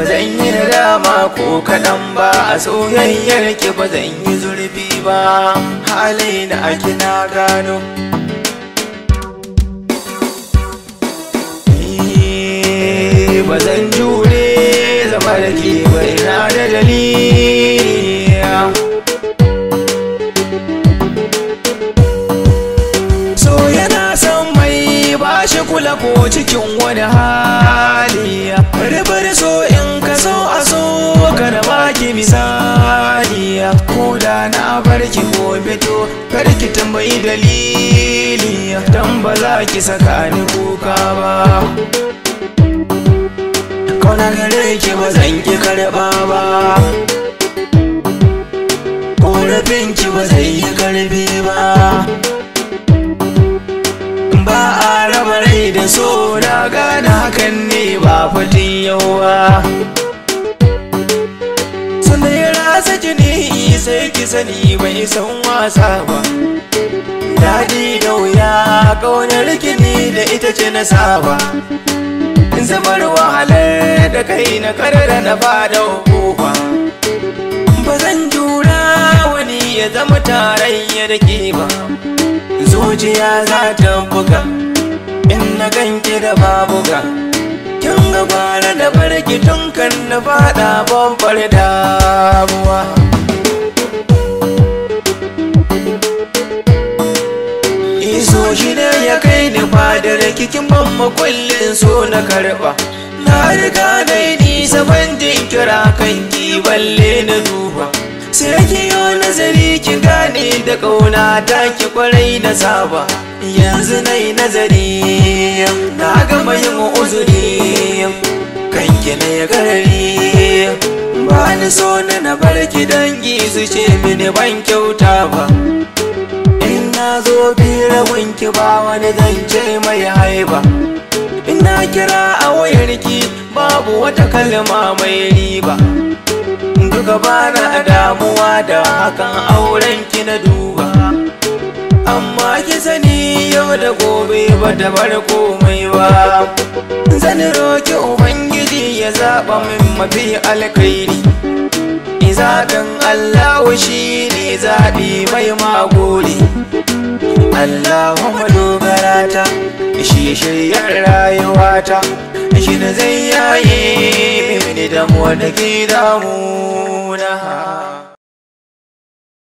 ba zan yi nadama ko kaɗan ba, a soyayyar ki ba zan yi zurfi ba, halai na ake na gano. Ba zan jure zama da ke ba, ina da dalili. So yana son mai ba shi kula ko cikin wani hali, ribar so in ka so a so kada baki misali, ko da na barki ko fito karki tambayi dalili, dan ba za ki saka ni kuka ba. Kauna gare ki ba zan ki karɓa ba, ƙorafin ki ba zai yi karfi ba, ba a raba rai da so na gane hakan ne ba fatin yau ba. Sannan ya rasa jini sai ki sani bai san wasa ba, daɗi da wuya ƙaunar kini da ita ce na saba, zamar wahalar da kai na karara na fada hukuma. Ba zan jura wani ya zama tarayya da ke ba, zuciya za ta buga in na ganki da babuga, kin ga gwara da barki tun kan na fada babbar damuwa. Iso shi ne ya kai ni fadar kikin ban makullin so na karba, na riga na yi nisa ban jinkira kan ki balle na duba, sai ki yi nazari ki gane da ƙauna ta ki kwarai na saba. Yanzu na yi nazari na gama yin uzuri kan ki na ya garari, ba ni so na barki dangi su ce mini ban kyauta ba, na zo bira wanki ba wani zance mai haiba, ina kira a wayarki babu wata kalma mai riba, duka bana damuwa da hakan aurenki na duba, amma ki sani yau da gobe ba ta bar komai ba. Zan roki ubangiji ya zaɓa min mafi alkhairi, zaɓin Allahu shi ne zaɓi mai magori, Allahumma dogarata shi shiryar rayuwata, shi ne zai yaye mini damuwa da ke damuna.